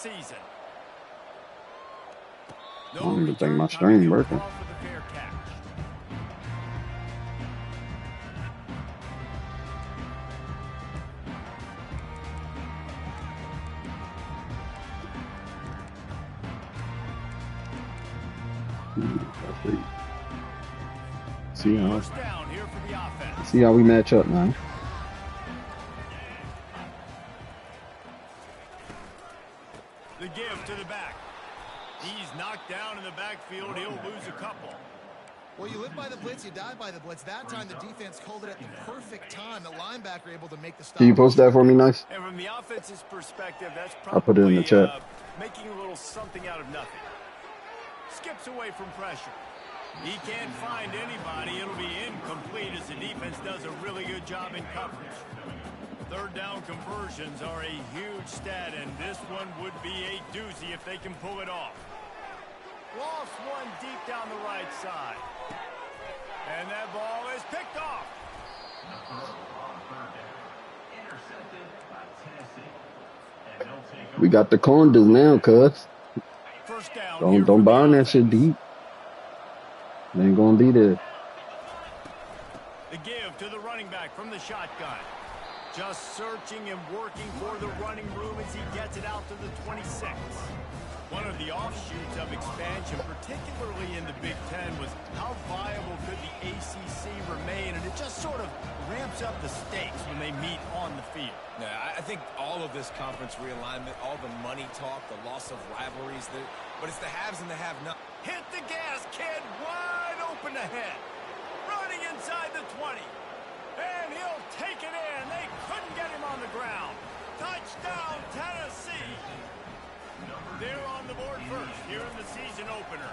season. I don't even think my string working. See how we match up now. The give to the back. He's knocked down in the backfield. He'll lose a couple. Well, you live by the blitz, you die by the blitz. That time the defense called it at the perfect time. The linebacker able to make the stop. Can you post that for me, nice? And from the offense's perspective, that's probably I'll put it in the chat. Making a little something out of nothing. Skips away from pressure. He can't find anybody. It'll be incomplete as the defense does a really good job in coverage. Third down conversions are a huge stat, and this one would be a doozy if they can pull it off. Lost one deep down the right side. And that ball is picked off. We got the corners now, cuz. First down. Don't burn that shit deep. They ain't gonna be there. The give to the running back from the shotgun. Just searching and working for the running room as he gets it out to the 26. One of the offshoots of expansion, particularly in the Big Ten, was how viable could the ACC remain, and it just sort of ramps up the stakes when they meet on the field. Yeah, I think all of this conference realignment, all the money talk, the loss of rivalries, but it's the haves and the have-not. Hit the gas, kid, wide open ahead. Running inside the 20. And he'll take it in. They couldn't get him on the ground. Touchdown, Tennessee. They're on the board first here in the season opener.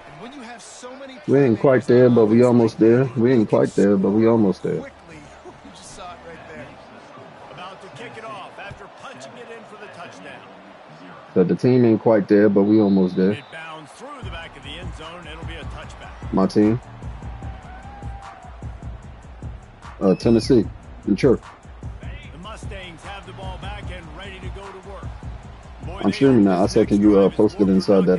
And when you have so many, we ain't quite there, but we almost there. We ain't quite there, but we almost there. Quickly, you just saw it right there. About to kick it off after punching it in for the touchdown. So the team ain't quite there, but we almost there. It bounds through the back of the end zone. It'll be a touchback. My team. Tennessee. Sure. The Mustangs have the ball back and ready to go to work. Boy, I'm streaming now. I said, can you post it inside that?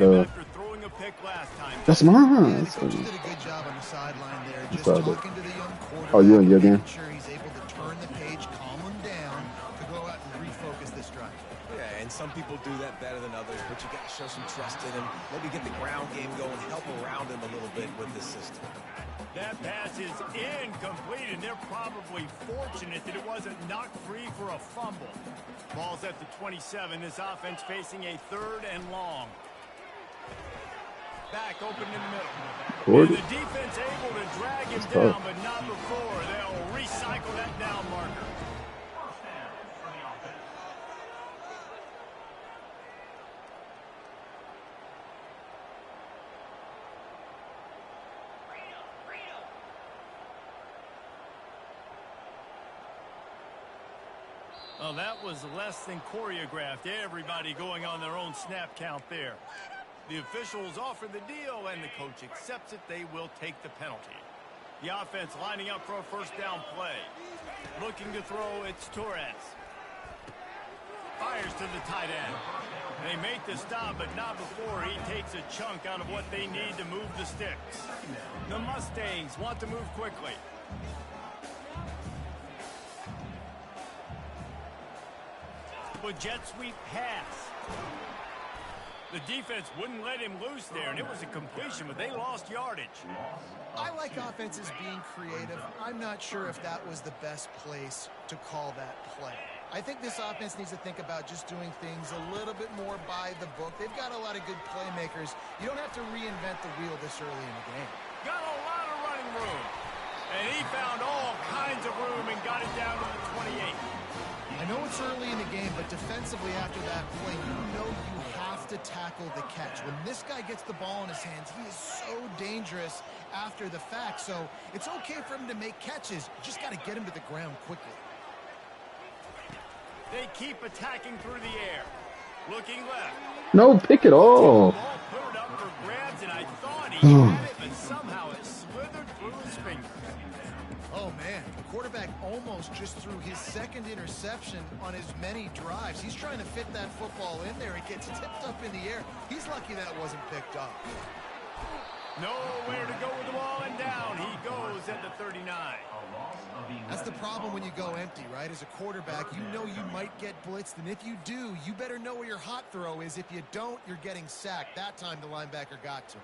That's mine. Yeah, the coach did a good job on the sideline there, just talking to the young quarterback. Oh, you in your game? Making sure he's able to turn the page, calm him down to go out and refocus this drive. Yeah, and some people do that better than others, but you got to show some trust in him. Maybe get the ground game going, help around him a little bit with this system. That pass is incomplete, and they're probably fortunate that it wasn't knocked free for a fumble. Ball's at the 27. This offense facing a 3rd and long. Back open in the middle. And the defense able to drag him down, but not before. They'll recycle that down marker. Well, that was less than choreographed. Everybody going on their own snap count there. The officials offer the deal, and the coach accepts it. They will take the penalty. The offense lining up for a first down play. Looking to throw, it's Torres. Fires to the tight end. They make the stop, but not before he takes a chunk out of what they need to move the sticks. The Mustangs want to move quickly. With jet sweep pass. The defense wouldn't let him loose there, and it was a completion, but they lost yardage. I like offenses being creative. I'm not sure if that was the best place to call that play. I think this offense needs to think about just doing things a little bit more by the book. They've got a lot of good playmakers. You don't have to reinvent the wheel this early in the game. Got a lot of running room. And he found all kinds of room and got it down to the 28. I know it's early in the game, but defensively after that play, you know you have to tackle the catch. When this guy gets the ball in his hands, he is so dangerous after the fact. So it's okay for him to make catches. You just got to get him to the ground quickly. They keep attacking through the air. Looking left. No, pick it off. Ball put it up for grabs, and I thought he had it, but somehow it slithered through his fingers. Oh, man, the quarterback almost just threw his second interception on as many drives. He's trying to fit that football in there. It gets tipped up in the air. He's lucky that wasn't picked up. Nowhere to go with the ball, and down he goes at the 39. That's the problem when you go empty, right? As a quarterback, you know you might get blitzed, and if you do, you better know where your hot throw is. If you don't, you're getting sacked. That time the linebacker got to him.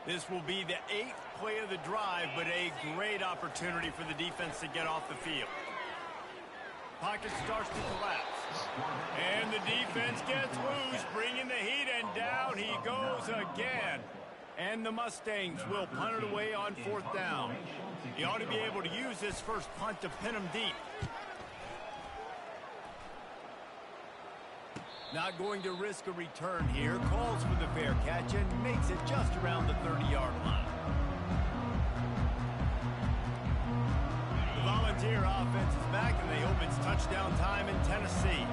This will be the 8th play of the drive, but a great opportunity for the defense to get off the field. Pocket starts to collapse. And the defense gets loose, bringing the heat, and down he goes again. And the Mustangs will punt it away on 4th down. He ought to be able to use this first punt to pin him deep. Not going to risk a return here. Calls for the fair catch and makes it just around the 30-yard line. The Volunteer offense is back, and they hope it's touchdown time in Tennessee.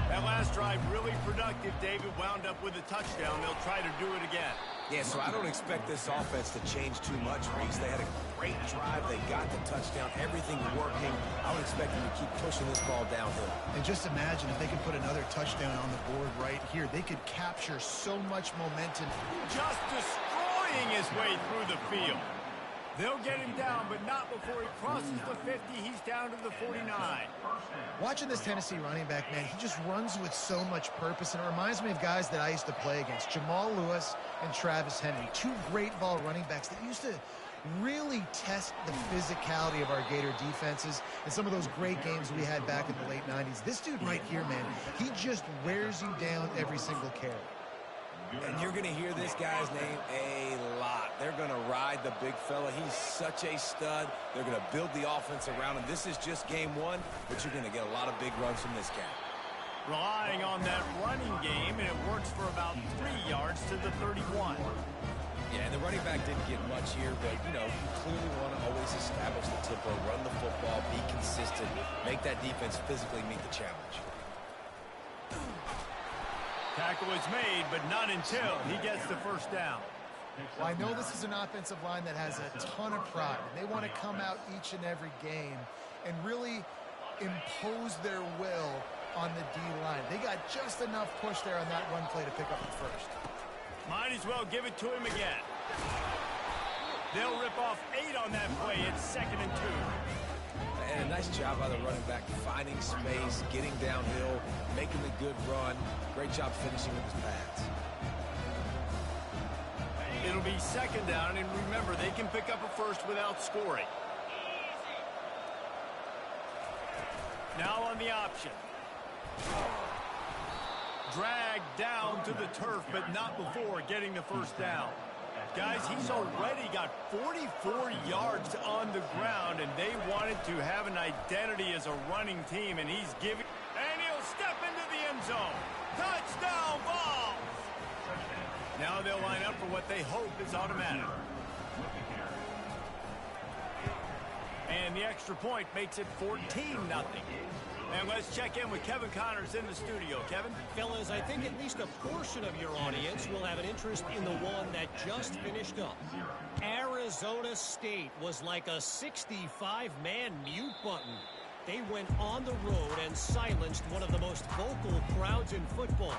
That last drive really productive. David wound up with a touchdown. They'll try to do it again. Yeah, so I don't expect this offense to change too much, Reese. They had a great drive. They got the touchdown. Everything working. I would expect them to keep pushing this ball downhill. And just imagine if they could put another touchdown on the board right here. They could capture so much momentum. Just destroying his way through the field. They'll get him down, but not before he crosses the 50. He's down to the 49. Watching this Tennessee running back, man, he just runs with so much purpose, and it reminds me of guys that I used to play against, Jamal Lewis and Travis Henry, two great ball running backs that used to really test the physicality of our Gator defenses and some of those great games we had back in the late 90s. This dude right here, man, he just wears you down every single carry. And you're going to hear this guy's name a lot. They're going to ride the big fella. He's such a stud. They're going to build the offense around him. This is just game one, but you're going to get a lot of big runs from this guy. Relying on that running game, and it works for about 3 yards to the 31. Yeah, and the running back didn't get much here, but, you know, you clearly want to always establish the tempo, run the football, be consistent, make that defense physically meet the challenge. Tackle is made, but not until he gets the first down. Well, I know this is an offensive line that has a ton of pride. They want to come out each and every game and really impose their will on the D-line. They got just enough push there on that run play to pick up the first. Might as well give it to him again. They'll rip off 8 on that play. It's 2nd and 2. And a nice job by the running back, finding space, getting downhill, making a good run. Great job finishing with his pads. It'll be 2nd down, and remember, they can pick up a first without scoring. Now on the option. Dragged down to the turf, but not before getting the first down. Guys, he's already got 44 yards on the ground, and they wanted to have an identity as a running team, and he's giving... And he'll step into the end zone. Touchdown ball! Now they'll line up for what they hope is automatic. And the extra point makes it 14-0. And let's check in with Kevin Connors in the studio. Kevin? Fellas, I think at least a portion of your audience will have an interest in the one that just finished up. Arizona State was like a 65-man mute button. They went on the road and silenced one of the most vocal crowds in football.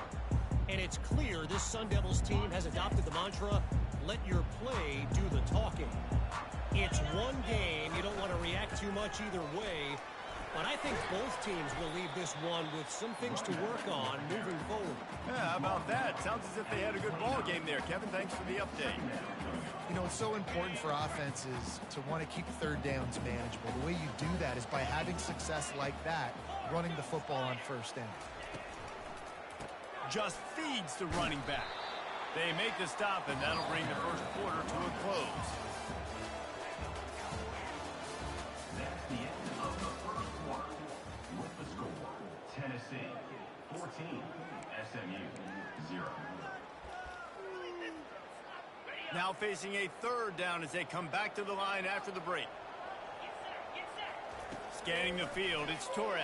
And it's clear this Sun Devils team has adopted the mantra, let your play do the talking. It's one game. You don't want to react too much either way. But I think both teams will leave this one with some things to work on moving forward. Yeah, how about that? Sounds as if they had a good ball game there. Kevin, thanks for the update. You know, it's so important for offenses to want to keep third downs manageable. The way you do that is by having success like that, running the football on first down. Just feeds the running back. They make the stop, and that'll bring the first quarter to a close. That's the end of the first quarter. With the score, Tennessee 14, SMU 0. Now facing a 3rd down as they come back to the line after the break. Scanning the field, it's Torres.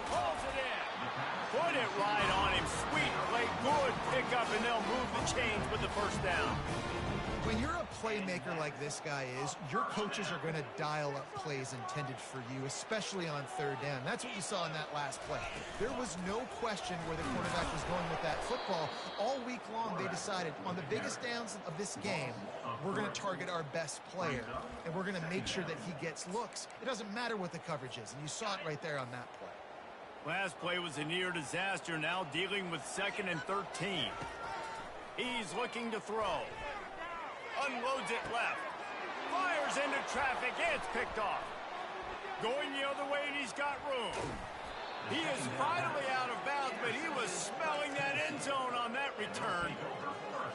Pulls it in. Put it right on him. Sweet play, good pickup, and they'll move the chains with the first down. When you're a playmaker like this guy is, your coaches are going to dial up plays intended for you, especially on third down. That's what you saw in that last play. There was no question where the quarterback was going with that football. All week long, they decided on the biggest downs of this game, we're going to target our best player, and we're going to make sure that he gets looks. It doesn't matter what the coverage is, and you saw it right there on that play. Last play was a near disaster, now dealing with 2nd and 13. He's looking to throw. Unloads it left. Fires into traffic. It's picked off. Going the other way, and he's got room. He is finally out of bounds, but he was smelling that end zone on that return.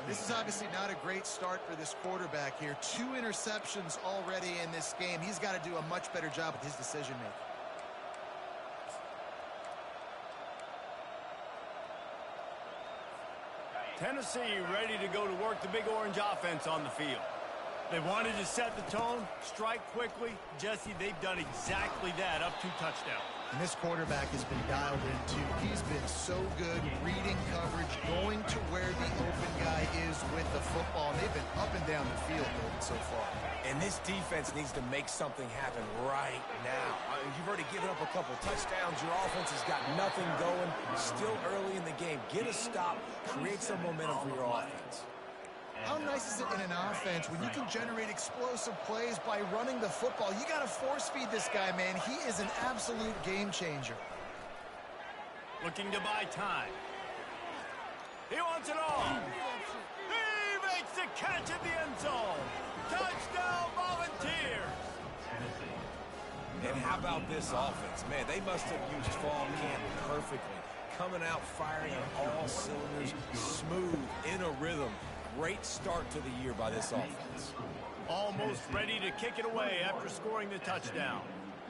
This is obviously not a great start for this quarterback here. 2 interceptions already in this game. He's got to do a much better job with his decision-making. Tennessee ready to go to work the Big Orange offense on the field. They wanted to set the tone, strike quickly. Jesse, they've done exactly that, up 2 touchdowns. And this quarterback has been dialed in, too. He's been so good reading coverage, going to where the open guy is with the football. And they've been up and down the field so far. And this defense needs to make something happen right now. You've already given up a couple touchdowns. Your offense has got nothing going. Still early in the game. Get a stop. Create some momentum for your offense. How nice is it in an offense when you can generate explosive plays by running the football? You got to force-feed this guy, man. He is an absolute game changer. Looking to buy time. He wants it all. He makes the catch at the end zone. Touchdown, Volunteers. And how about this offense? Man, they must have used fall camp perfectly. Coming out firing on all cylinders, smooth, in a rhythm. Great start to the year by this offense. Almost ready to kick it away after scoring the touchdown.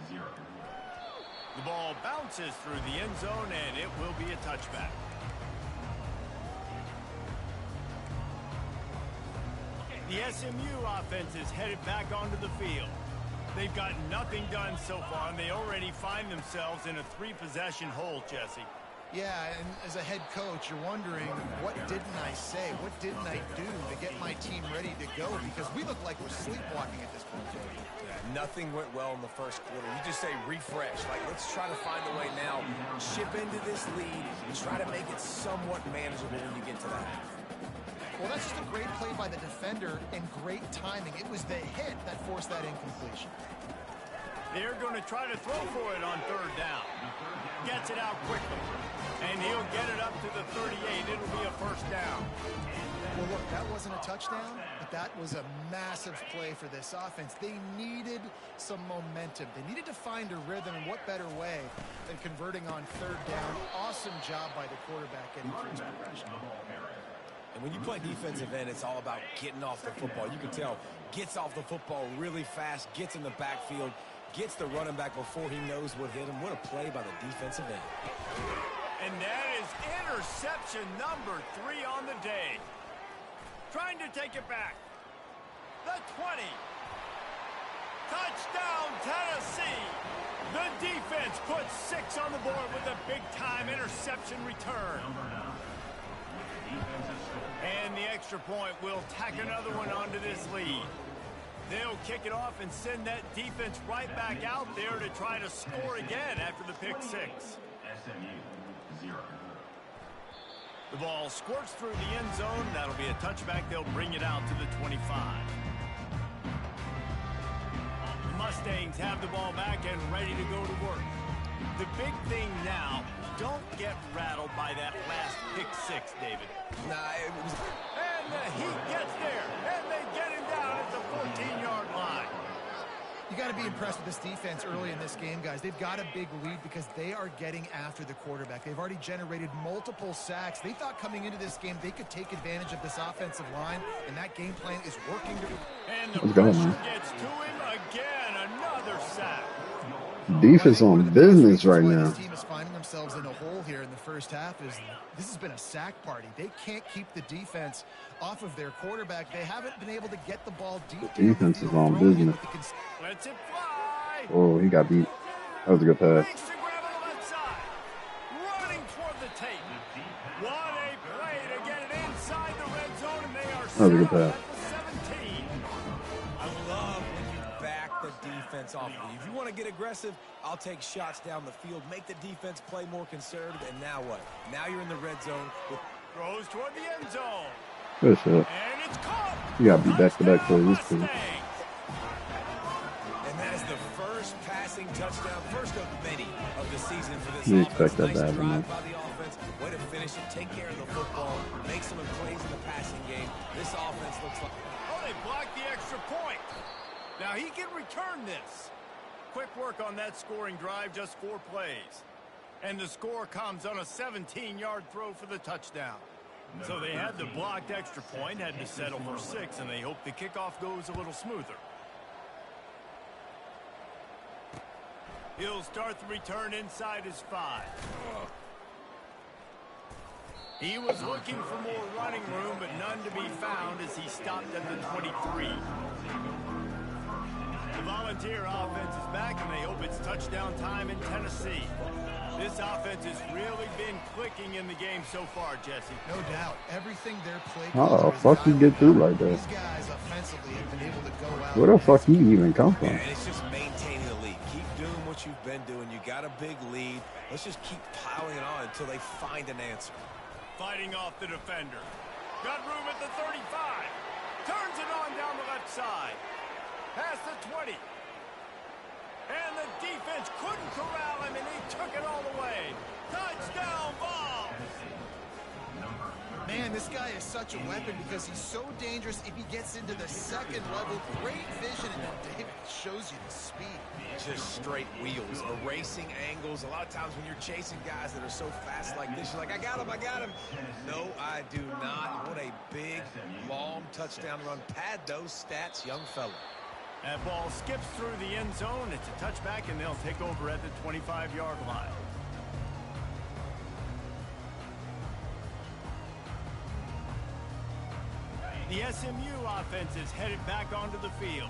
The ball bounces through the end zone, and it will be a touchback. The SMU offense is headed back onto the field. They've got nothing done so far, and they already find themselves in a 3-possession hole, Jesse. Yeah, and as a head coach, you're wondering, what didn't I say? What didn't I do to get my team ready to go? Because we look like we're sleepwalking at this point. Yeah, nothing went well in the first quarter. You just say refresh. Like, let's try to find a way now. Chip into this lead and try to make it somewhat manageable when you get to the half. Well, that's just a great play by the defender and great timing. It was the hit that forced that incompletion. They're going to try to throw for it on 3rd down. Gets it out quickly. And he'll get it up to the 38. It'll be a first down. Well, look, that wasn't a touchdown, but that was a massive play for this offense. They needed some momentum. They needed to find a rhythm, and what better way than converting on 3rd down. Awesome job by the quarterback getting through his progression. And when you play defensive end, it's all about getting off the football. You can tell, gets off the football really fast, gets in the backfield, gets the running back before he knows what hit him. What a play by the defensive end. And that is interception number 3 on the day. Trying to take it back. The 20. Touchdown, Tennessee. The defense puts 6 on the board with a big-time interception return. And the extra point will tack another one onto this lead. They'll kick it off and send that defense right back out there to try to score again after the pick 6. SMU 0. The ball squirts through the end zone. That'll be a touchback. They'll bring it out to the 25. The Mustangs have the ball back and ready to go to work. The big thing now, don't get rattled by that last pick 6, David. Nah, it was... And the Heat gets there, and they get him down at the 14-yard line. You got to be impressed with this defense early in this game, guys. They've got a big lead because they are getting after the quarterback. They've already generated multiple sacks. They thought coming into this game they could take advantage of this offensive line, and that game plan is working. And the pressure gets to him again. Another sack. Defense on business right now. This team is finding themselves in a hole here in the first half. This has been a sack party. They can't keep the defense off of their quarterback. They haven't been able to get the ball deep. Defense is on business. Lets it fly. Oh, he got beat. That was a good pass. Makes the grab on the left side. Running That was a good pass. I love when you back the defense off of you. If you want to get aggressive, I'll take shots down the field, make the defense play more conservative, and now what? Now you're in the red zone. Throws toward the end zone. Good shot. And it's caught. You gotta be back-to-back for this team. And that is the first passing touchdown, first of many of the season for this You offense. expect that Nice to happen, drive man. by the offense. Way to finish it, take care of the football, make some plays in the passing game. This offense looks like... Oh, they blocked the extra point. Now he can return this. Quick work on that scoring drive, just 4 plays. And the score comes on a 17-yard throw for the touchdown. So they had the blocked extra point, had to settle for 6, and they hope the kickoff goes a little smoother. He'll start the return inside his 5. He was looking for more running room, but none to be found as he stopped at the 23. The Volunteer offense is back, and they hope it's touchdown time in Tennessee. This offense has really been clicking in the game so far, Jesse. No doubt. Everything they're playing. How the fuck you get through like that? These guys offensively have been able to go out. Where the fuck you even come from? And it's just maintaining the lead. Keep doing what you've been doing. You got a big lead. Let's just keep piling it on until they find an answer. Fighting off the defender. Got room at the 35. Turns it on down the left side. Past the 20. And the defense couldn't corral him, and he took it all the way. Touchdown ball. Man, this guy is such a weapon because he's so dangerous if he gets into the second level. Great vision, and then David shows you the speed. Just straight wheels, erasing angles. A lot of times when you're chasing guys that are so fast like this, you're like, I got him. No, I do not. What a big, long touchdown run. Pad those stats, young fella. That ball skips through the end zone. It's a touchback, and they'll take over at the 25-yard line. The SMU offense is headed back onto the field.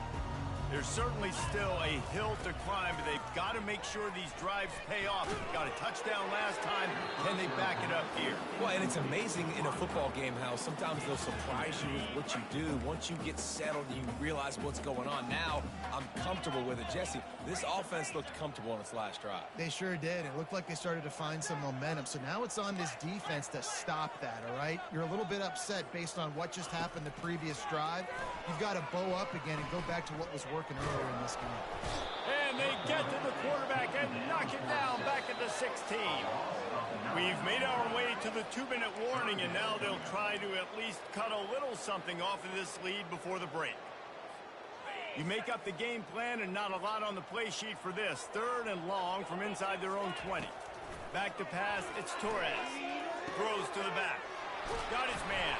There's certainly still a hill to climb, but they've got to make sure these drives pay off. Got a touchdown last time. Can they back it up here? Well, and it's amazing in a football game how sometimes they'll surprise you with what you do. Once you get settled and you realize what's going on, now I'm comfortable with it. Jesse, this offense looked comfortable on its last drive. They sure did. It looked like they started to find some momentum. So now it's on this defense to stop that, all right? You're a little bit upset based on what just happened the previous drive. You've got to bow up again and go back to what was working earlier in this game. And they get to the quarterback and knock it down back at the 16. We've made our way to the 2-minute warning, and now they'll try to at least cut a little something off of this lead before the break. You make up the game plan and not a lot on the play sheet for this. 3rd and long from inside their own 20. Back to pass, it's Torres. Throws to the back. Got his man.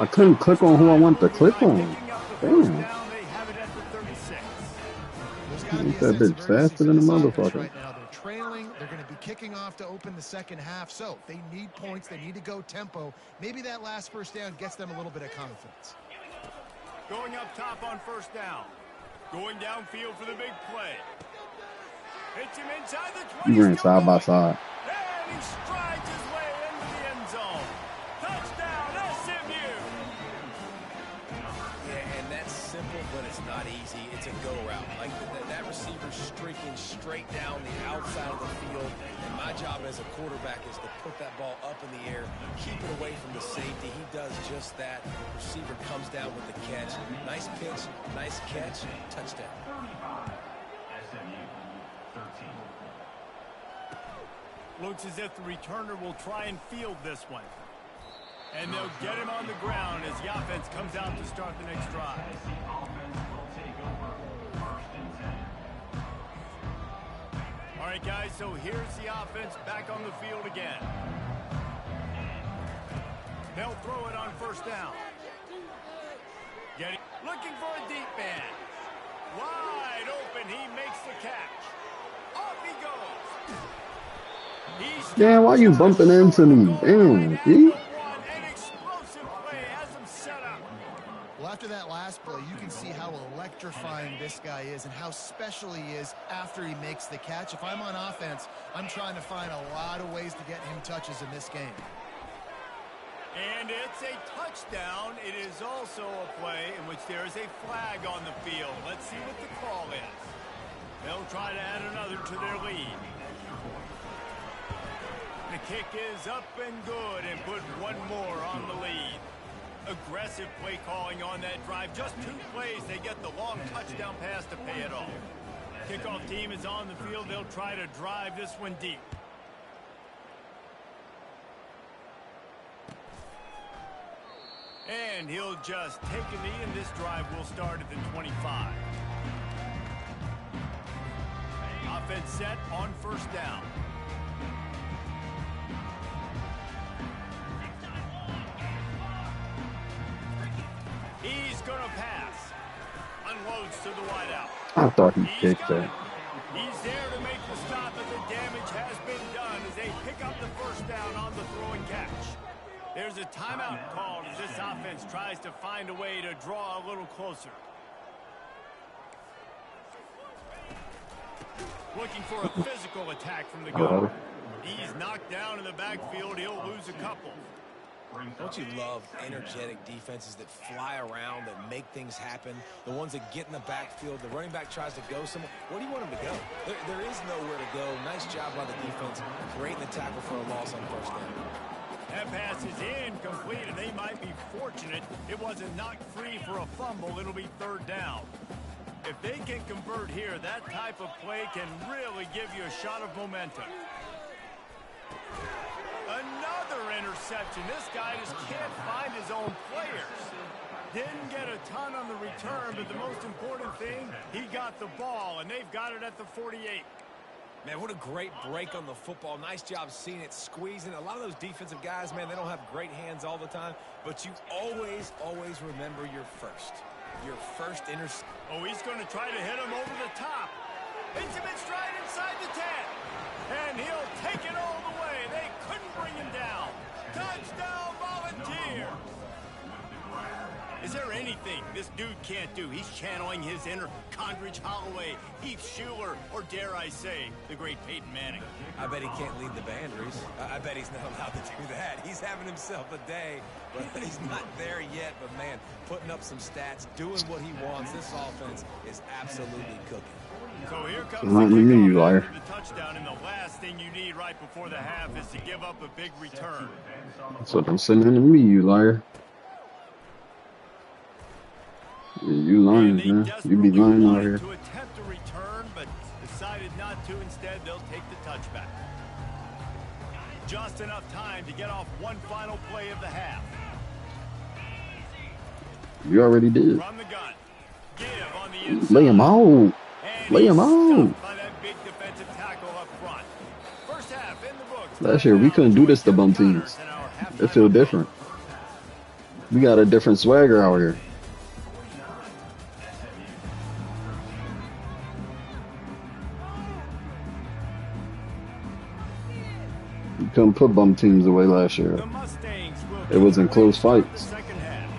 I couldn't click on who I want to click on. Damn. Ain't that bitch faster than a motherfucker? Right now, they're trailing. They're going to be kicking off to open the second half. So they need points. They need to go tempo. Maybe that last first down gets them a little bit of confidence. Going up top on 1st down. Going downfield for the big play. Hits him inside the 20. You ran side by side. And he strides his way into the end zone. Touchdown, SMU. Yeah, and that's simple, but it's not easy. It's a go route. Like that receiver streaking straight down the outside of the field. And my job as a quarterback is to put that ball up in the air, keep it away from the safety. He does just that. Receiver comes down with the catch. Nice pitch, nice catch, touchdown. 35, SMU, 13. Looks as if the returner will try and field this one. And they'll get him on the ground as the offense comes out to start the next drive. Tennessee offense will take over 1st and 10. All right, guys, so here's the offense back on the field again. They'll throw it on 1st down. Looking for a deep man. Wide open, he makes the catch. Off he goes. Damn, why you bumping into me? Damn, see? Well, after that last play, you can see how electrifying this guy is and how special he is after he makes the catch. If I'm on offense, I'm trying to find a lot of ways to get him touches in this game. And it's a touchdown. It is also a play in which there is a flag on the field. Let's see what the call is. They'll try to add another to their lead. The kick is up and good and put one more on the lead. Aggressive play calling on that drive. Just 2 plays, they get the long touchdown pass to pay it off. Kickoff team is on the field. They'll try to drive this one deep. And he'll just take a knee, and this drive will start at the 25. Offense set on first down. He's going to pass. Unloads to the wideout. I thought he kicked that. He's there to make the stop, but the damage has been done as they pick up the first down on the throw and catch. There's a timeout called as this offense tries to find a way to draw a little closer. Looking for a physical attack from the gunner. He's knocked down in the backfield. He'll lose a couple. Don't you love energetic defenses that fly around, that make things happen? The ones that get in the backfield, the running back tries to go somewhere. Where do you want him to go? There is nowhere to go. Nice job by the defense, creating the tackle for a loss on first down. That pass is incomplete, and they might be fortunate it wasn't knocked free for a fumble. It'll be third down. If they can convert here, that type of play can really give you a shot of momentum. Another interception. This guy just can't find his own players. Didn't get a ton on the return, but the most important thing, he got the ball, and they've got it at the 48. Man, what a great break on the football. Nice job seeing it, squeezing. A lot of those defensive guys, man, they don't have great hands all the time, but you always, always remember your first. Your first interception. Oh, he's going to try to hit him over the top. Hits him in stride inside the 10. And he'll take it all the way. They couldn't bring him down. Touchdown, Volunteer. Is there anything this dude can't do? He's channeling his inner Condridge Holloway, Heath Schuler, or dare I say, the great Peyton Manning. I bet he can't lead the band, Reese. I bet he's not allowed to do that. He's having himself a day, but he's not there yet. But, man, putting up some stats, doing what he wants. This offense is absolutely cooking. So here comes Not me, you liar. the touchdown, and the last thing you need right before the half is to give up a big return. That's what I'm sending to me, you liar. Yeah, you lying, man. You be lying out here. To attempt a return, but decided not to. Instead, they'll take the touchback. Just enough time to get off one final play of the half. You already did. From the gun. Give on the inside. Lay him out. And Lay him he's out. stopped by that big defensive tackle up front. First half in the books. Last year, we couldn't do this to bum teams. It feel different. We got a different swagger out here. We couldn't put bum teams away last year. The Mustangs will It was in close the fights. second half.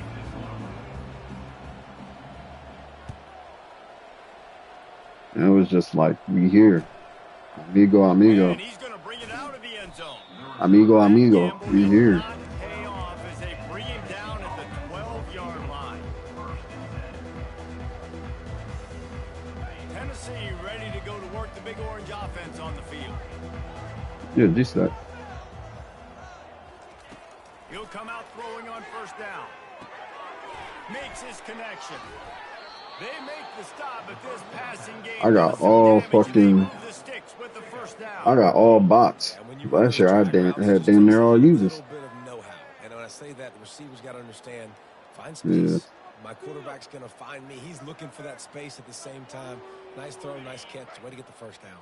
And it was just like, we here. Amigo, amigo. And he's going to bring it out of the end zone. Amigo, amigo. Gamble We will here. not pay off as they bring him down at the 12-yard line. Tennessee ready to go to work the Big Orange offense on the field. Yeah, just that. He'll come out throwing on first down. Makes his connection. They make the stop, but this passing game I got does some all damage, and they fucking- move the sticks with the first down. I got all bots. Last year, I had damn near all users. A little bit of know-how. And when I say that, the receivers got to understand, find space. Yeah. My quarterback's going to find me. He's looking for that space at the same time. Nice throw, nice catch. Way to get the first down.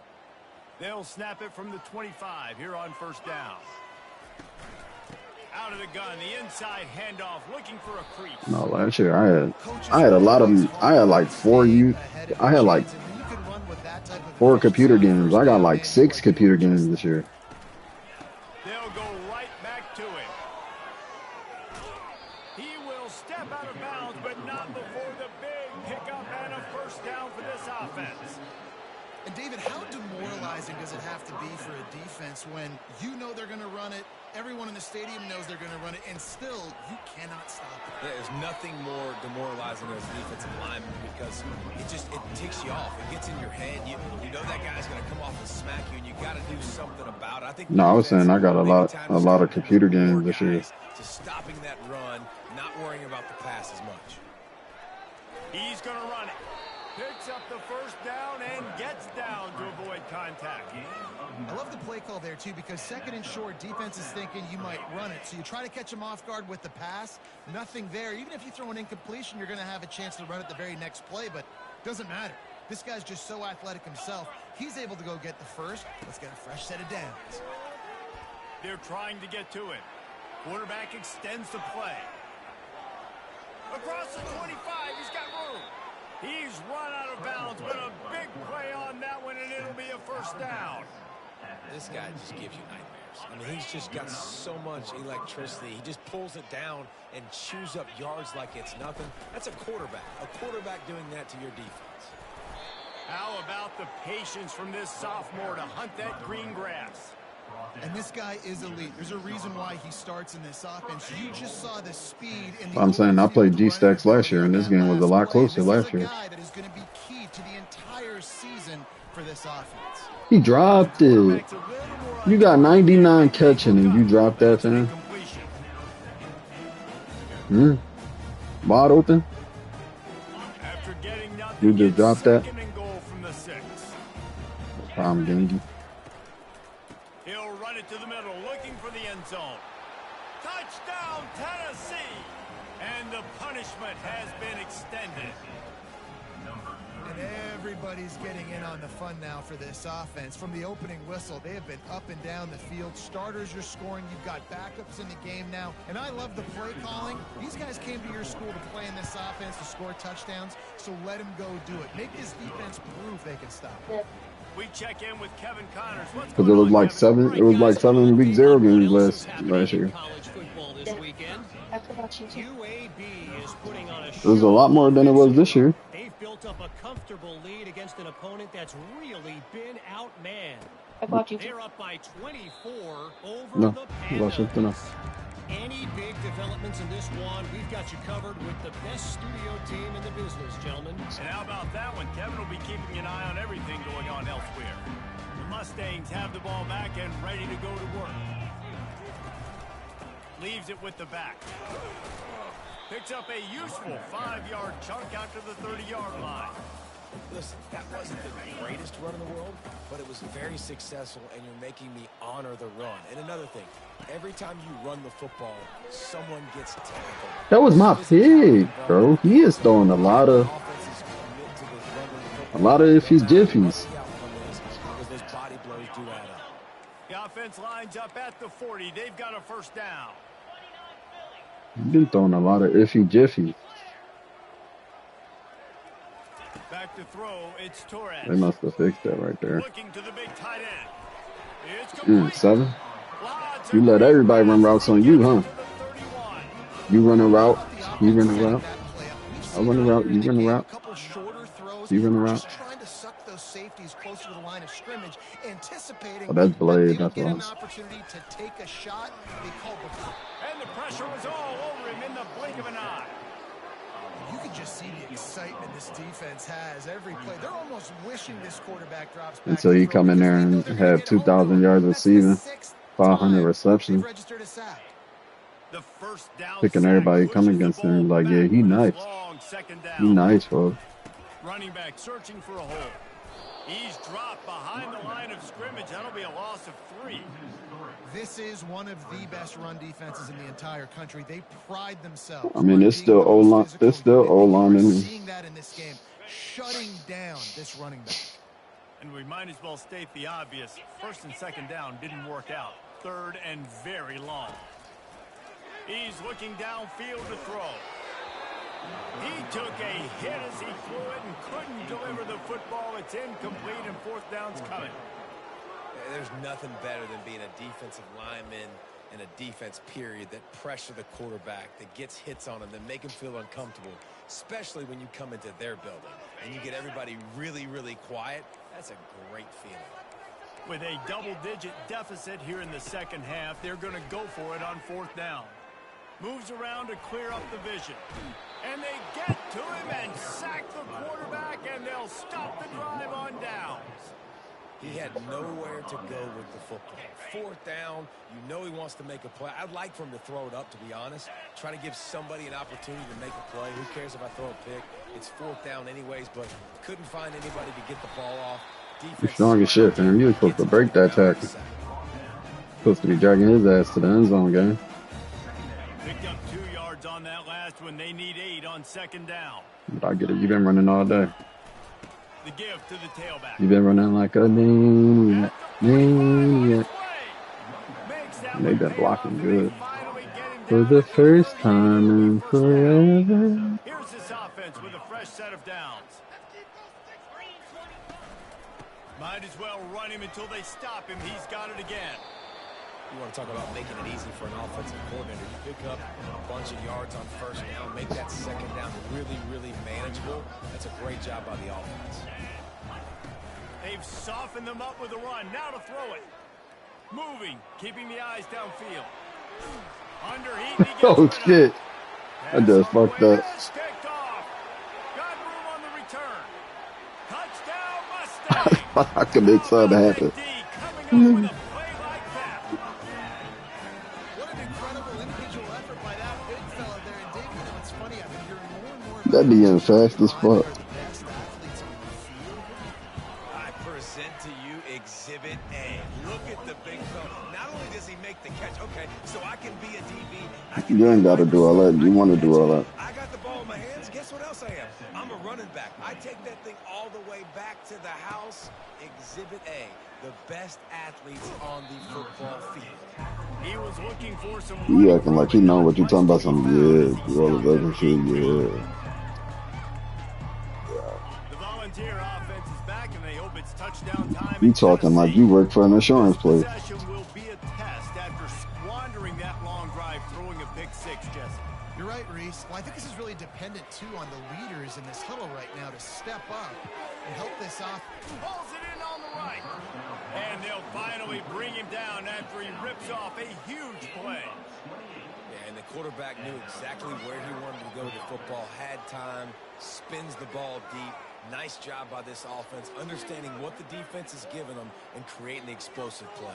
They'll snap it from the 25 here on first down. Out of the gun, the inside handoff, looking for a crease. No, last year I had a lot of, I had like I had like 4 computer games. I got like 6 computer games this year. They'll go right back to him. He will step out of bounds, but not before the big pickup and a first down for this offense. And David, how demoralizing does it have have to be for a defense when you know they're going to run it, everyone in the stadium knows they're going to run it, and still you cannot stop it. There's nothing more demoralizing as a defensive lineman because it ticks you off. It gets in your head. You know that guy's going to come off and smack you, and you got to do something about it. I think. No, I was saying I got a lot of computer games this year. To stopping that run, not worrying about the pass as much. He's going to run it. Picks up the first down and gets down to avoid contact. I love the play call there, too, because second and short, defense is thinking you might run it. So you try to catch them off guard with the pass. Nothing there. Even if you throw an incompletion, you're going to have a chance to run it the very next play, but doesn't matter. This guy's just so athletic himself. He's able to go get the first. Let's get a fresh set of downs. They're trying to get to it. Quarterback extends the play. Across the 25, he's got room. He's run out of bounds, but a big play on that one, and it'll be a first down. This guy just gives you nightmares. I mean, he's just got so much electricity. He just pulls it down and chews up yards like it's nothing. That's a quarterback. A quarterback doing that to your defense. How about the patience from this sophomore to hunt that green grass? And this guy is elite. There's a reason why he starts in this offense. You just saw the speed. I'm saying I played G-Stacks last year, and this game was a lot closer last year. This is a guy that is going to be key to the entire season for this offense. He dropped it. You got 99 catching, and you dropped that, fam. Wide open. You just dropped that. Tom Gengi. He'll run it to the middle, looking for the end zone. Touchdown, Tennessee! And the punishment has been extended. And everybody's getting in on the fun now for this offense. From the opening whistle, they have been up and down the field. Starters are scoring. You've got backups in the game now. And I love the play calling. These guys came to your school to play in this offense to score touchdowns, so let them go do it. Make this defense prove they can stop it. We check in with Kevin Connors. Because it was like 7 week 0 games last year. It was a lot more than it was this year. They've built up a comfortable lead against an opponent that's really been outmanned. They're up by 24 over the Panthers. Any big developments in this one, we've got you covered with the best studio team in the business, gentlemen. And how about that one? Kevin will be keeping an eye on everything going on elsewhere. The Mustangs have the ball back and ready to go to work. Leaves it with the back. Picks up a useful 5-yard chunk out to the 30-yard line. Listen, that wasn't the greatest run in the world, but it was very successful, and you're making me honor the run. And another thing, every time you run the football, someone gets tackled. That was my pick, bro. He is throwing a lot of iffies jiffies. The offense lines up at the 40. They've got a first down. You've been throwing a lot of iffy jiffies. Back to throw, it's Torres. They must have fixed that right there. Looking to the big tight end. It's complete. 7. You let everybody run routes on you, huh? You run a route. You run a route. I run a route. You run a route. You run a route. Trying to suck those safeties closer to the line of scrimmage, anticipating. Oh, that's Blade. That's what an opportunity to take a shot. They called the play. And the pressure was all over him in the blink of an eye. You can just see the excitement this defense has every play. They're almost wishing this quarterback drops back. Until he come in there and have 2,000 yards receiving, 500 receptions. The first down Picking everybody coming against him like, yeah, he nice. He nice, folks. Running back searching for a hole. He's dropped behind the line of scrimmage. That'll be a loss of 3. This is one of the best run defenses in the entire country. They pride themselves. I mean, it's still O-line. It's still O-line in seeing that in this game, shutting down this running back. And we might as well state the obvious. First and second down didn't work out. Third and very long. He's looking downfield to throw. He took a hit as he threw it and couldn't deliver the football. It's incomplete and fourth down's coming. There's nothing better than being a defensive lineman and a defense period that pressure the quarterback, that gets hits on him, that make him feel uncomfortable, especially when you come into their building and you get everybody really, really quiet. That's a great feeling. With a double-digit deficit here in the second half, they're going to go for it on fourth down. Moves around to clear up the vision. And they get to him and sack the quarterback, and they'll stop the drive on downs. He had nowhere to go with the football. Fourth down, you know he wants to make a play. I'd like for him to throw it up, to be honest. Try to give somebody an opportunity to make a play. Who cares if I throw a pick? It's fourth down anyways, but couldn't find anybody to get the ball off. You're strong as shit, man. You were supposed to break that tackle. Supposed to be dragging his ass to the end zone, gang. Picked up 2 yards on that last one. They need 8 on second down. But I get it. You've been running all day. The give to the tailback. You've been running like a maniac. Maniac. They've been blocking good. For the first time in forever. Here's this offense with a fresh set of downs. Might as well run him until they stop him. He's got it again. You want to talk about making it easy for an offensive coordinator. You pick up a bunch of yards on first down, make that second down really, really manageable. That's a great job by the offense. They've softened them up with a run. Now to throw it. Moving, keeping the eyes downfield. Under heat. Oh, shit. I just fucked up. Got room on the return. Touchdown, Mustang. I commit something to happen. Coming up with a play like that. What an incredible individual effort by that big fella there. And Dave, you know, it's funny. I've been hearing more and more. That be in fast as fuck. I present to you Exhibit A. Look at the big fella. Not only does he make the catch, okay, so I can be a DB. You ain't got to do all that. You want to do all that. I got the ball in my hands. Guess what else I am? I'm a running back. I take that thing all the way back to the house. Exhibit A, the best athletes on the football field. He was looking for some. You acting like you know what you talking about. Some yeah, all of that shit. Yeah. The Volunteer offense is back, and they hope it's touchdown time. You talking like you work for an insurance place. Possession will be a test after squandering that long drive, throwing a pick six, Jesse. You're right, Reese. Well, I think this is really dependent, too, on the leaders in this huddle right now to step up and help this off. Pulls it in on the right. And they'll finally bring him down after he rips off a huge play. Yeah, and the quarterback knew exactly where he wanted to go with the football, had time, spins the ball deep. Nice job by this offense, understanding what the defense is giving them and creating the explosive play.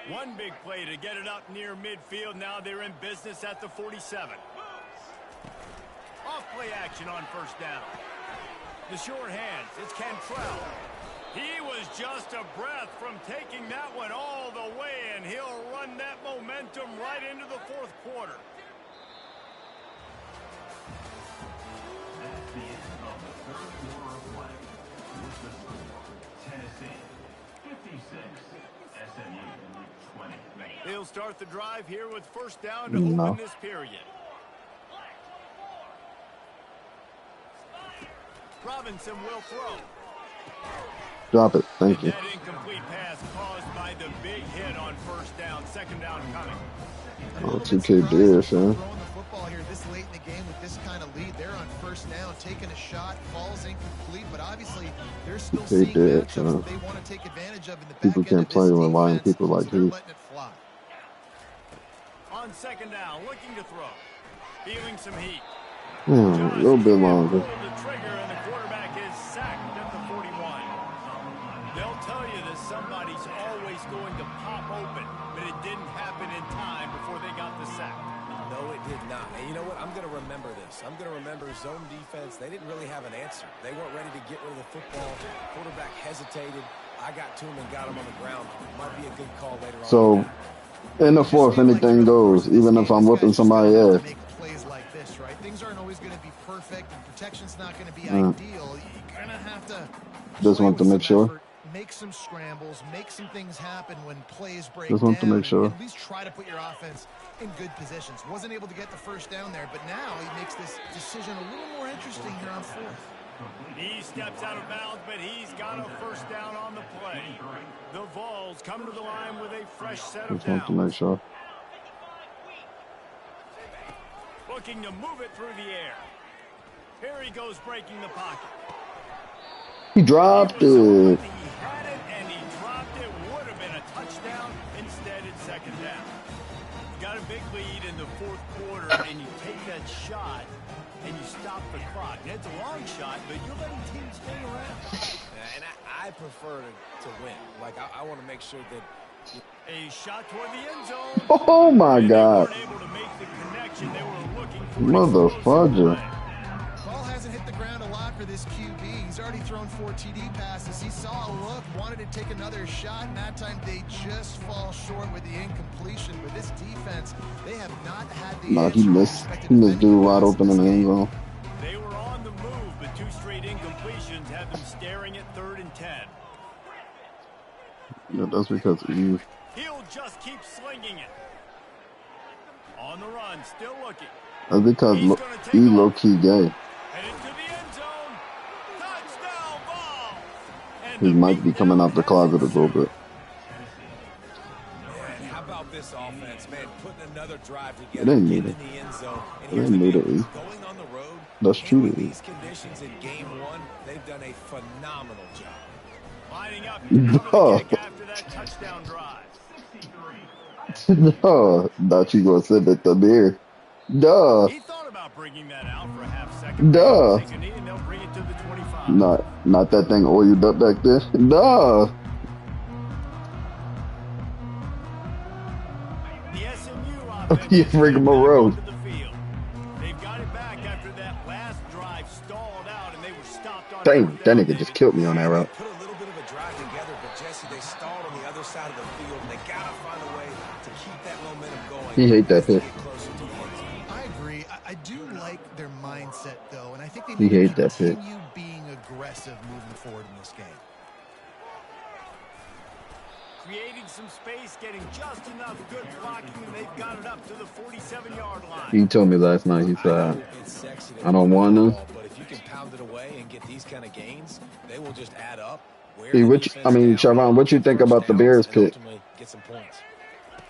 One big play to get it up near midfield. Now they're in business at the 47. Off play action on first down. The short hands. It's Cantrell. He was just a breath from taking that one all the way, and he'll run that momentum right into the fourth quarter. That's the end of the third quarter of play. With the score, Tennessee 56, SMU 20. He'll start the drive here with first down to open this period. Robinson will throw. Drop it. Thank you. That incomplete pass caused by the big hit on first down. Second down coming. Oh, 2K did, son. Throwing the football here this late in the game with this kind of lead. They're on first down, taking a shot, falls incomplete, but obviously they're still seeing matchups that they want to take advantage of in the back People can't play relying on people like you. On second down, looking to throw. Feeling some heat. A little bit longer. The trigger, and the quarterback is sacked at the 41. They'll tell you that somebody's always going to pop open, but it didn't happen in time before they got the sack. No, it did not. And you know what? I'm going to remember this. I'm going to remember zone defense. They didn't really have an answer. They weren't ready to get rid of the football. Quarterback hesitated. I got to him and got him on the ground. Might be a good call later on. So, in the fourth, anything goes, even if I'm whooping somebody ass. Plays like this, right? Things aren't always going to be perfect, and protection's not going to be ideal. You kind of have to just want to make sure. Effort, make some scrambles, make some things happen when plays break just want to make sure. At least try to put your offense in good positions. Wasn't able to get the first down there, but now he makes this decision a little more interesting here on fourth. He steps out of bounds, but he's got a first down on the play. The Vols come to the line with a fresh set of just want to make sure. Looking to move it through the air. Here he goes, breaking the pocket. He dropped it. He had it, and he dropped it instead at second down. You got a big lead in the fourth quarter, and you take that shot, and you stop the clock. And it's a long shot, but you're letting teams hang around. And I prefer to win. Like, I want to make sure that... A shot toward the end zone. Oh my And God. they weren't able to make the connection they were looking for. Motherfucker. Ball hasn't hit the ground a lot for this QB. He's already thrown 4 TD passes. He saw a look, wanted to take another shot, and that time they just fall short with the incompletion. But this defense, they have not had the Nah, answer he with missed. respect to He missed defending dude the wide pass open in the end zone. They were on the move, but 2 straight incompletions have them staring at 3rd and 10. Yeah, that's because you. He'll just keep slinging it. On the run, still looking. That's because He's gonna take he off. low key gay. And into the end zone. Touchdown ball. And He the might be beatdown coming out the has closet a little ensued. bit. Man, how about this offense, man? Putting another drive It together, ain't getting needed. in the end zone. And It here's ain't the needed. deal. Going on the road, That's and true. with these conditions in game 1, they've done a phenomenal job. Lining up to cover the kick after that touchdown drive. Duh. Thought you gonna send it to there. Duh. He thought about bringing that out for a half second. Duh. Take a knee and they'll bring it to the 25. Not that thing oiled up back there. Duh. The SMU offense Yeah, is Rick back Moreau. onto the field. They've got it back after that last drive stalled out and they were stopped on Dang, fourth that down, nigga David. just killed me on that route. Put a little bit of a drive together, but Jesse, they stalled on the other side of the field, and they got to find a way to keep that momentum going. He hate that as they pick. get closer to the end zone. I agree. I do like their mindset, though, and I think they He need to hate that pick. continue being aggressive moving forward in this game. Creating some space, getting just enough good blocking, and they've got it up to the 47-yard line. He told me last night. He I said, know it's sexy to I don't move want the to. ball, but if you can pound it away and get these kind of gains, they will just add up. Wear Hey, the what you- defense I mean, down, Shavon, what you think first about the downs, Bears and pick? ultimately get some points.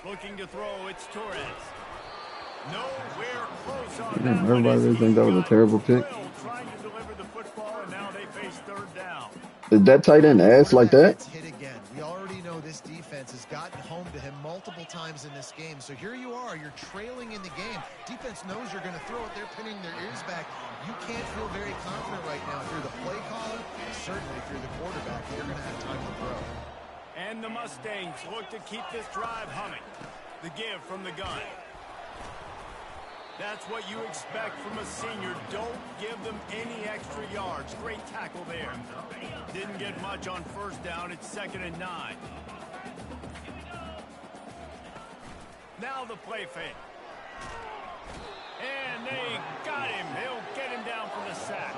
Looking to throw, it's Torres. Nowhere close on Damn, that everybody one as really he think that was a got terrible pick. drilled trying to deliver the football, and now they face 3rd down. Is that tight end ass like that? Gets hit again. We already know this defense has gotten home to him multiple times in this game. So here you are, you're trailing in the game. Defense knows you're going to throw it. They're pinning their ears back. You can't feel very confident right now through the play caller, and certainly through the quarterback that you're going to have time to throw. And the Mustangs look to keep this drive humming. The give from the gun. That's what you expect from a senior. Don't give them any extra yards. Great tackle there. Didn't get much on 1st down. It's 2nd and 9. Now the play fake. And they got him. He'll get him down for the sack.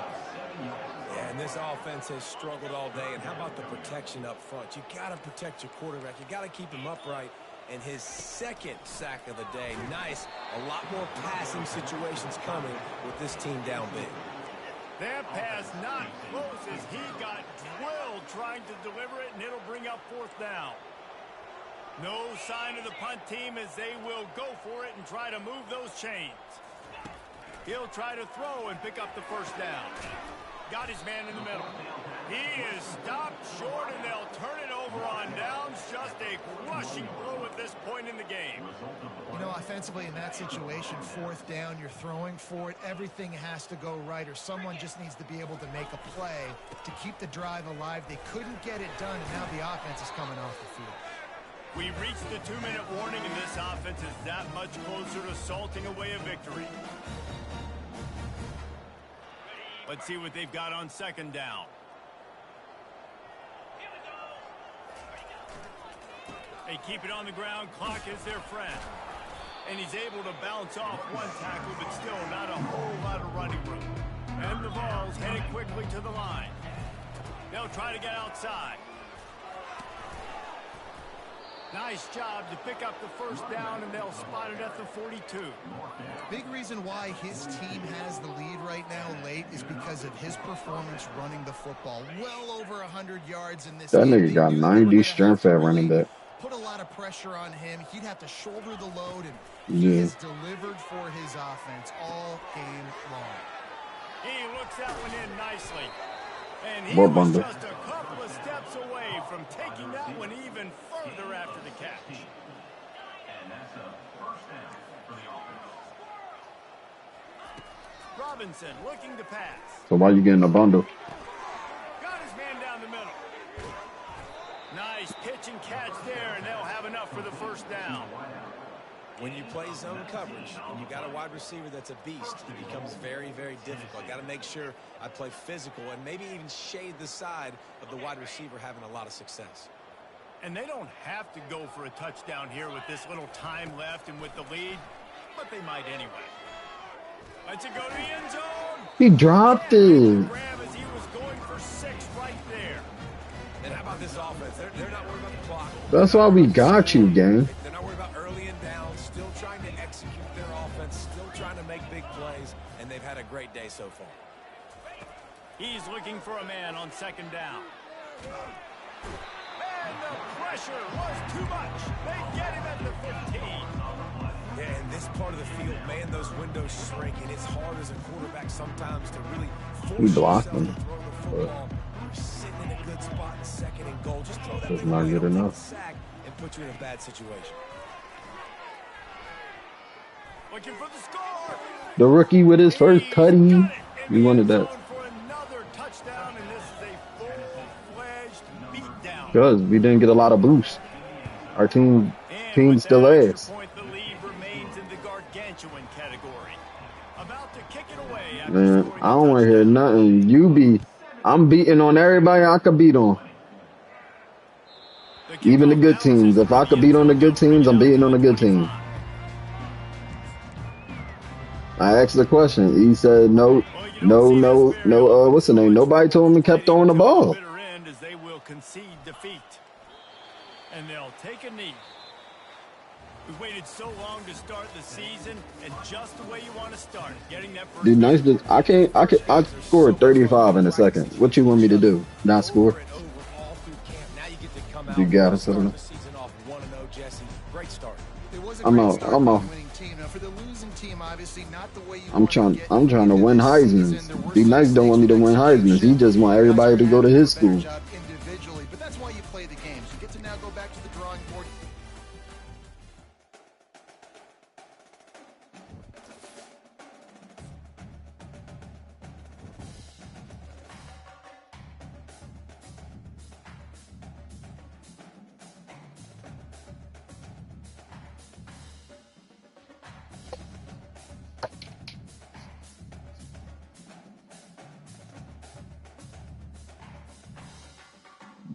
Yeah, and this offense has struggled all day. And how about the protection up front? You got to protect your quarterback. You got to keep him upright. And his 2nd sack of the day. Nice. A lot more passing situations coming with this team down big. That pass not close as he got drilled trying to deliver it, and it'll bring up 4th down. No sign of the punt team as they will go for it and try to move those chains. He'll try to throw and pick up the 1st down. Got his man in the middle. He is stopped short, and they'll turn it over on downs. Just a crushing blow at this point in the game. You know, offensively in that situation, 4th down, you're throwing for it. Everything has to go right, or someone just needs to be able to make a play to keep the drive alive. They couldn't get it done, and now the offense is coming off the field. We reached the 2-minute warning, and this offense is that much closer to salting away a victory. Let's see what they've got on 2nd down. They keep it on the ground. Clock is their friend. And he's able to bounce off one tackle, but still not a whole lot of running room. And the ball's headed quickly to the line. They'll try to get outside. Nice job to pick up the 1st down, and they'll spot it at the 42. Big reason why his team has the lead right now late is because of his performance running the football. Well over 100 yards in this That game. nigga They got knew they were 90 gonna strength have to at running really back. put a lot of pressure on him. He'd have to shoulder the load, and Yeah. he has delivered for his offense all game long. He looks that one in nicely. And he More was bundle. just a couple of steps away from taking that one even further after the catch. And that's a first down for the offense. Robinson looking to pass. So why you getting a bundle? Got his man down the middle. Nice pitch and catch there, and they'll have enough for the first down. When you play zone coverage and you got a wide receiver that's a beast, it becomes very, very difficult. Got to make sure I play physical and maybe even shade the side of the wide receiver having a lot of success. And they don't have to go for a touchdown here with this little time left and with the lead, but they might anyway. Let's it go to the end zone. He dropped it. Grab as he was going for 6 right there. And how about this offense? They're not worried about the clock. That's why we got you, gang. They're not worried about early and down, still trying to execute their offense, still trying to make big plays, and they've had a great day so far. He's looking for a man on second down. And the pressure was too much. They get him at the 15. Yeah, in this part of the field, man, those windows shrink, and it's hard as a quarterback sometimes to really force blocked yourself him. to throw the football. You're sitting in a good spot in second and goal. Just throw that That's thing not away, good don't take enough. a sack, and put you in a bad situation. Looking for the score. The rookie with his first tutty. We wanted that. For another touchdown, and this is a full-fledged beatdown. Because we didn't get a lot of boosts. Our team And with still that extra ass. point, the lead remains in the gargantuan category. About to kick it away after Man, scoring I a don't want to hear touchdown. nothing. I'm beating on everybody I could beat on. The Even the kickoff good now is teams. If I could beat on the good teams, I'm beating on the good teams. I asked the question. He said no, what's the name? Nobody told him he kept throwing the ball. Bitter end as they will concede defeat. And they'll take a knee. We waited so long to start the season, and just the way you want to start, getting that first. Dude, nice. I scored 35 in a second. What you want me to do? Not score? Over and over all through camp. Now you get to come out You got it, start Southern. the season off 1-0, Jesse. Great start. It was a I'm great out. start I'm for out. the winning team. Now, for the losing team, obviously not the way you I'm want to trying. get I'm trying to into win this Heisman's. season. There were D some Nice don't want me to win Heisman's. He just want everybody to go to his school. Job individually, but that's why you play the games. You get to now go back to the drawing board.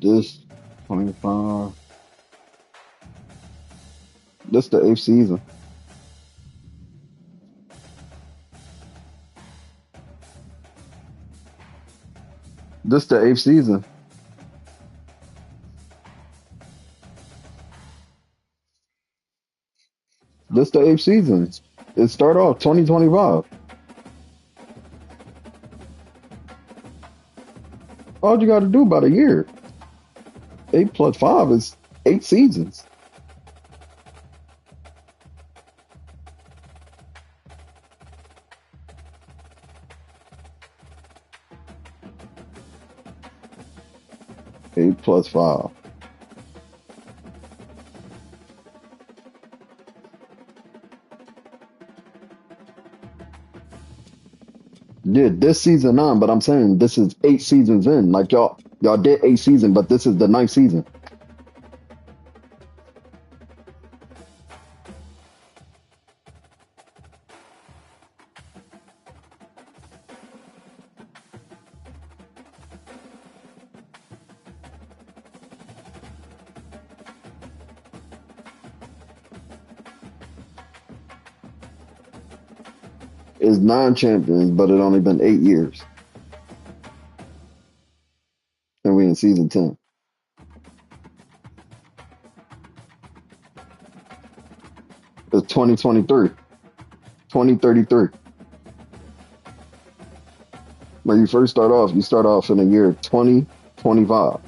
This 25. This the 8th season. This the 8th season. This the 8th season. It start off 2025. All you got to do about a year. 8 plus 5 is 8 seasons. Eight plus 5. Yeah, this season 9, but I'm saying this is 8 seasons in. Like y'all did 8 seasons, but this is the 9th season. It's 9 champions, but it only been 8 years. And we in season 10. It's 2023. 2033. When you first start off, you start off in the year 2025.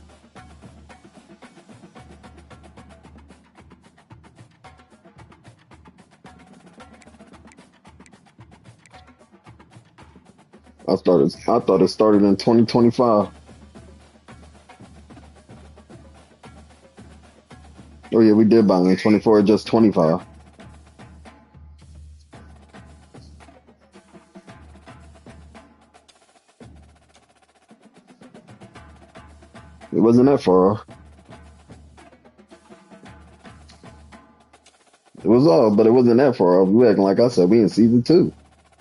I thought it started in 2025. Oh yeah, we did bang in 24, just 25. It wasn't that far off. It was off, but it wasn't that far off. You acting like I said we in season 2.